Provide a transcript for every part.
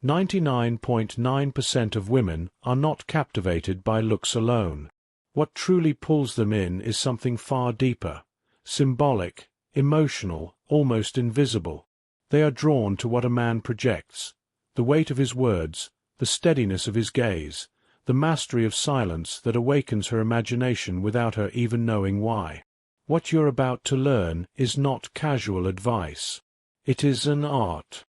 99.9% of women are not captivated by looks alone. What truly pulls them in is something far deeper, symbolic, emotional, almost invisible. They are drawn to what a man projects, the weight of his words, the steadiness of his gaze, the mastery of silence that awakens her imagination without her even knowing why. What you're about to learn is not casual advice. It is an art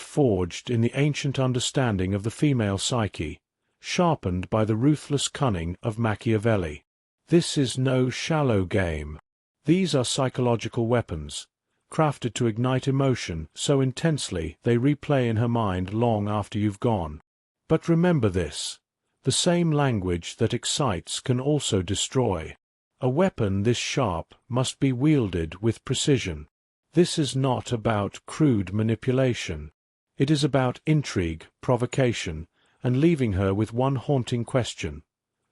forged in the ancient understanding of the female psyche, sharpened by the ruthless cunning of Machiavelli. This is no shallow game. These are psychological weapons, crafted to ignite emotion so intensely they replay in her mind long after you've gone. But remember this: the same language that excites can also destroy. A weapon this sharp must be wielded with precision. This is not about crude manipulation. It is about intrigue, provocation, and leaving her with one haunting question.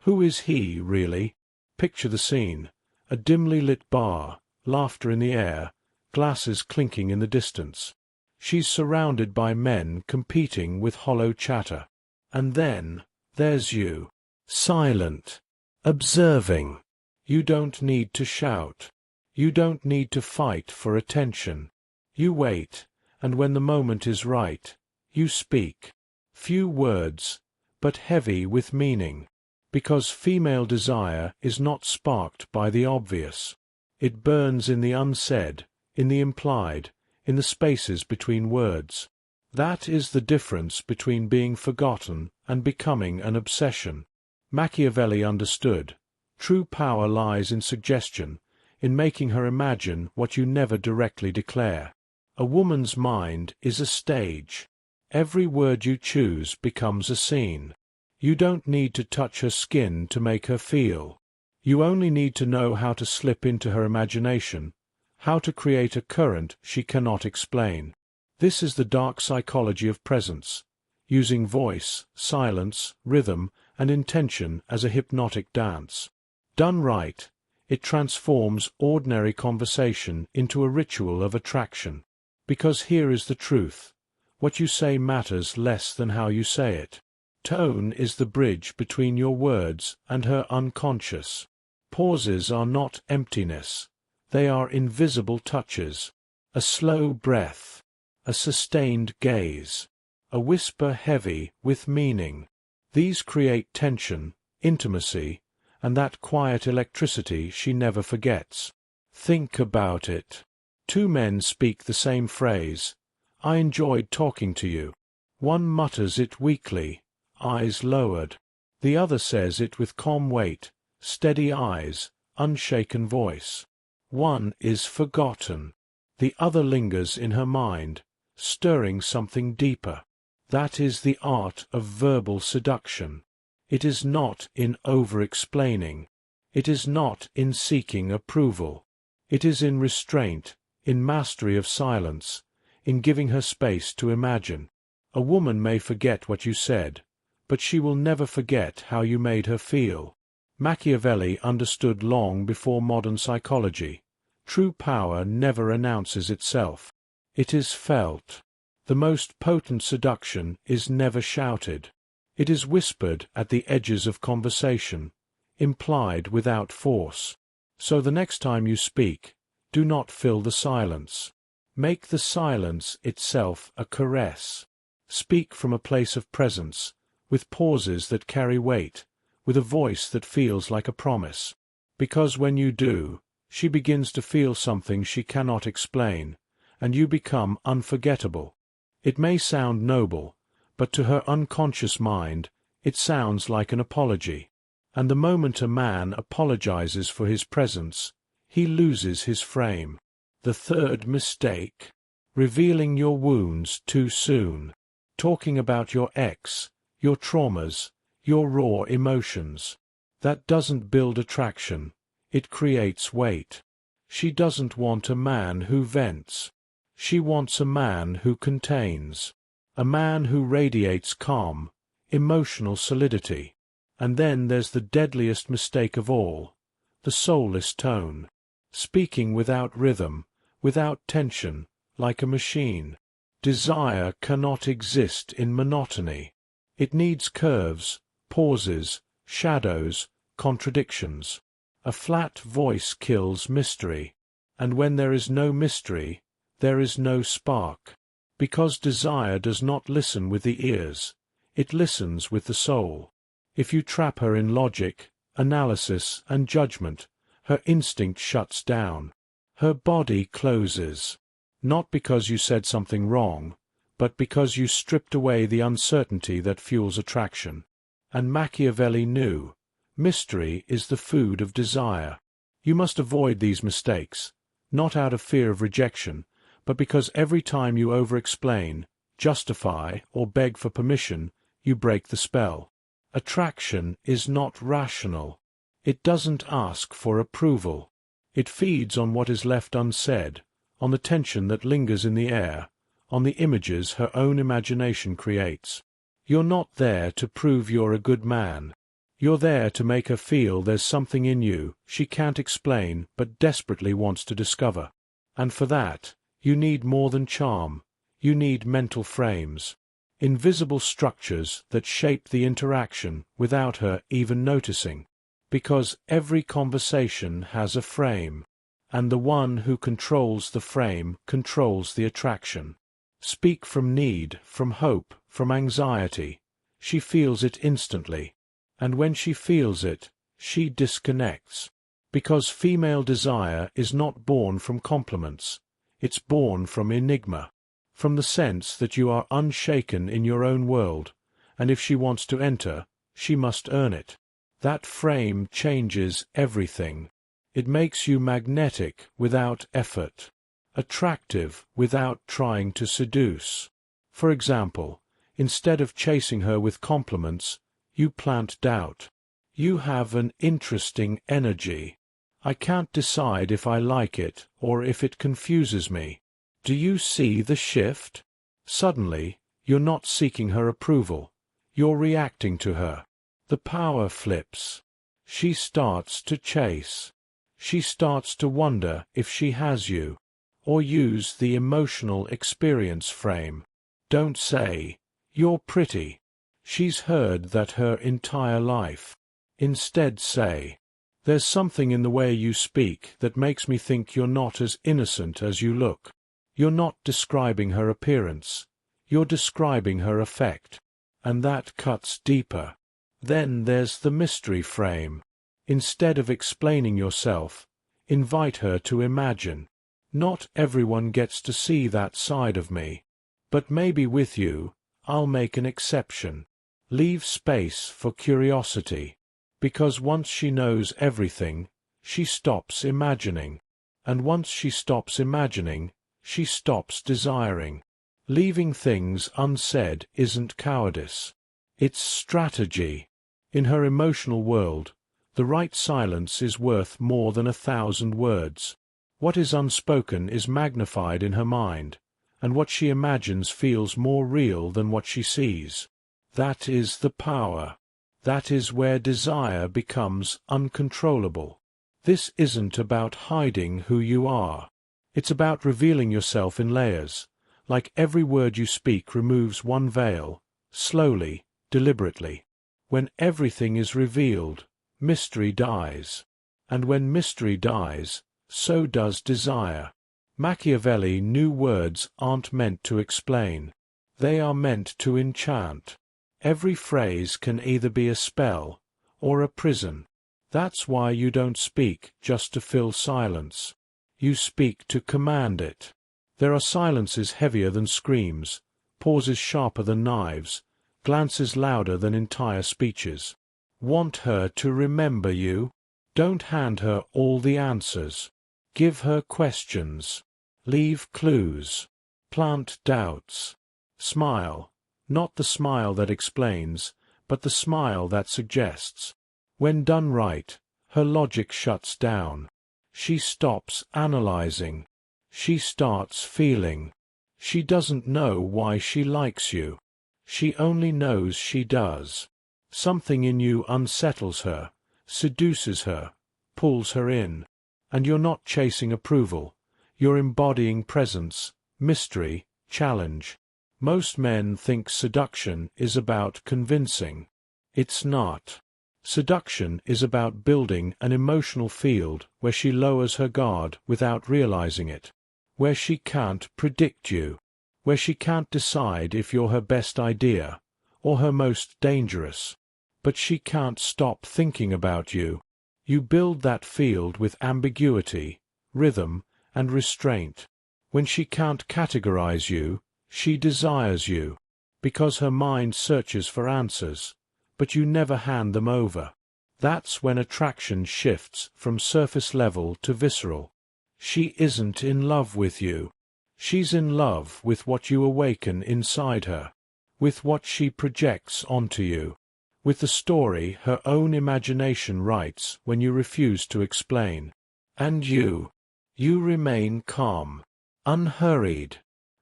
Who is he, really? Picture the scene: a dimly lit bar, laughter in the air, glasses clinking in the distance. She's surrounded by men competing with hollow chatter. And then, there's you, silent, observing. You don't need to shout. You don't need to fight for attention. You wait, and when the moment is right, you speak. Few words, but heavy with meaning. Because female desire is not sparked by the obvious. It burns in the unsaid, in the implied, in the spaces between words. That is the difference between being forgotten and becoming an obsession. Machiavelli understood. True power lies in suggestion, in making her imagine what you never directly declare. A woman's mind is a stage. Every word you choose becomes a scene. You don't need to touch her skin to make her feel. You only need to know how to slip into her imagination, how to create a current she cannot explain. This is the dark psychology of presence, using voice, silence, rhythm, and intention as a hypnotic dance. Done right, it transforms ordinary conversation into a ritual of attraction. Because here is the truth: what you say matters less than how you say it. Tone is the bridge between your words and her unconscious. Pauses are not emptiness. They are invisible touches. A slow breath, a sustained gaze, a whisper heavy with meaning. These create tension, intimacy, and that quiet electricity she never forgets. Think about it. Two men speak the same phrase. "I enjoyed talking to you." One mutters it weakly, eyes lowered. The other says it with calm weight, steady eyes, unshaken voice. One is forgotten. The other lingers in her mind, stirring something deeper. That is the art of verbal seduction. It is not in over-explaining. It is not in seeking approval. It is in restraint, in mastery of silence, in giving her space to imagine. A woman may forget what you said, but she will never forget how you made her feel. Machiavelli understood long before modern psychology. True power never announces itself. It is felt. The most potent seduction is never shouted. It is whispered at the edges of conversation, implied without force. So the next time you speak, do not fill the silence. Make the silence itself a caress. Speak from a place of presence, with pauses that carry weight, with a voice that feels like a promise. Because when you do, she begins to feel something she cannot explain, and you become unforgettable. It may sound noble, but to her unconscious mind, it sounds like an apology. And the moment a man apologizes for his presence, he loses his frame. The third mistake: revealing your wounds too soon. Talking about your ex, your traumas, your raw emotions. That doesn't build attraction. It creates weight. She doesn't want a man who vents. She wants a man who contains. A man who radiates calm, emotional solidity. And then there's the deadliest mistake of all, the soulless tone. Speaking without rhythm, without tension, like a machine. Desire cannot exist in monotony. It needs curves, pauses, shadows, contradictions. A flat voice kills mystery, and when there is no mystery, there is no spark. Because desire does not listen with the ears, it listens with the soul. If you trap her in logic, analysis, and judgment, her instinct shuts down. Her body closes. Not because you said something wrong, but because you stripped away the uncertainty that fuels attraction. And Machiavelli knew, mystery is the food of desire. You must avoid these mistakes, not out of fear of rejection, but because every time you over-explain, justify, or beg for permission, you break the spell. Attraction is not rational. It doesn't ask for approval. It feeds on what is left unsaid, on the tension that lingers in the air, on the images her own imagination creates. You're not there to prove you're a good man. You're there to make her feel there's something in you she can't explain but desperately wants to discover. And for that, you need more than charm. You need mental frames. Invisible structures that shape the interaction without her even noticing. Because every conversation has a frame, and the one who controls the frame controls the attraction. Speak from need, from hope, from anxiety. She feels it instantly, and when she feels it, she disconnects. Because female desire is not born from compliments, it's born from enigma, from the sense that you are unshaken in your own world, and if she wants to enter, she must earn it. That frame changes everything. It makes you magnetic without effort, attractive without trying to seduce. For example, instead of chasing her with compliments, you plant doubt. You have an interesting energy. I can't decide if I like it or if it confuses me. Do you see the shift? Suddenly, you're not seeking her approval. You're reacting to her. The power flips. She starts to chase. She starts to wonder if she has you. Or use the emotional experience frame. Don't say, "You're pretty." She's heard that her entire life. Instead say, "There's something in the way you speak that makes me think you're not as innocent as you look." You're not describing her appearance. You're describing her effect. And that cuts deeper. Then there's the mystery frame. Instead of explaining yourself, invite her to imagine. Not everyone gets to see that side of me. But maybe with you, I'll make an exception. Leave space for curiosity. Because once she knows everything, she stops imagining. And once she stops imagining, she stops desiring. Leaving things unsaid isn't cowardice. It's strategy. In her emotional world, the right silence is worth more than 1,000 words. What is unspoken is magnified in her mind, and what she imagines feels more real than what she sees. That is the power. That is where desire becomes uncontrollable. This isn't about hiding who you are. It's about revealing yourself in layers. Like every word you speak removes one veil, slowly, deliberately. When everything is revealed, mystery dies. And when mystery dies, so does desire. Machiavelli knew words aren't meant to explain. They are meant to enchant. Every phrase can either be a spell or a prison. That's why you don't speak just to fill silence. You speak to command it. There are silences heavier than screams, pauses sharper than knives, glances louder than entire speeches. Want her to remember you? Don't hand her all the answers. Give her questions. Leave clues. Plant doubts. Smile. Not the smile that explains, but the smile that suggests. When done right, her logic shuts down. She stops analyzing. She starts feeling. She doesn't know why she likes you. She only knows she does. Something in you unsettles her, seduces her, pulls her in. And you're not chasing approval. You're embodying presence, mystery, challenge. Most men think seduction is about convincing. It's not. Seduction is about building an emotional field where she lowers her guard without realizing it, where she can't predict you, where she can't decide if you're her best idea or her most dangerous. But she can't stop thinking about you. You build that field with ambiguity, rhythm, and restraint. When she can't categorize you, she desires you, because her mind searches for answers, but you never hand them over. That's when attraction shifts from surface level to visceral. She isn't in love with you. She's in love with what you awaken inside her, with what she projects onto you, with the story her own imagination writes when you refuse to explain. And you remain calm, unhurried,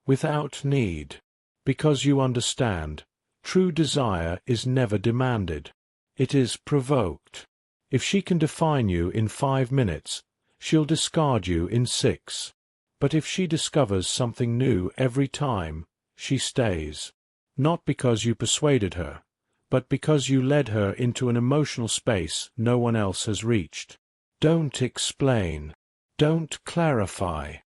without need, because you understand, true desire is never demanded. It is provoked. If she can define you in 5 minutes, she'll discard you in 6. But if she discovers something new every time, she stays. Not because you persuaded her, but because you led her into an emotional space no one else has reached. Don't explain. Don't clarify.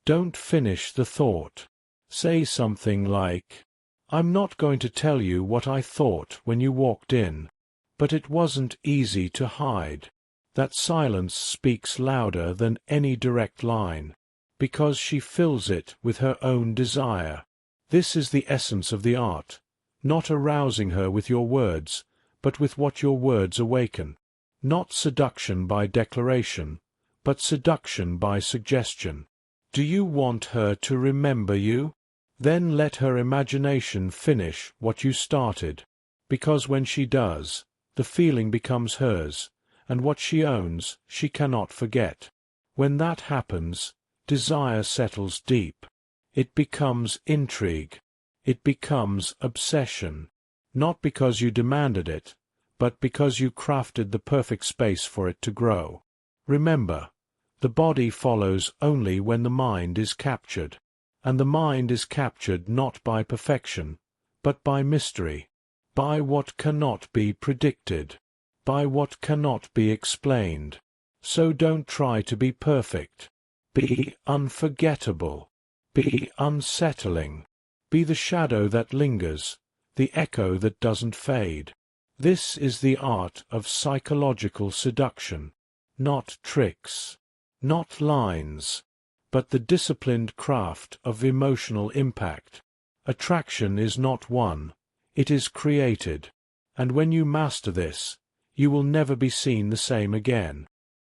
Don't finish the thought. Say something like, "I'm not going to tell you what I thought when you walked in, but it wasn't easy to hide." That silence speaks louder than any direct line, because she fills it with her own desire. This is the essence of the art, not arousing her with your words, but with what your words awaken. Not seduction by declaration, but seduction by suggestion. Do you want her to remember you? Then let her imagination finish what you started, because when she does, the feeling becomes hers, and what she owns she cannot forget. When that happens, desire settles deep. It becomes intrigue. It becomes obsession, not because you demanded it, but because you crafted the perfect space for it to grow. Remember, the body follows only when the mind is captured, and the mind is captured not by perfection, but by mystery, by what cannot be predicted, by what cannot be explained. So don't try to be perfect. Be unforgettable. Be unsettling. Be the shadow that lingers, the echo that doesn't fade. This is the art of psychological seduction, not tricks, not lines, but the disciplined craft of emotional impact. Attraction is not won, it is created, and when you master this, you will never be seen the same again.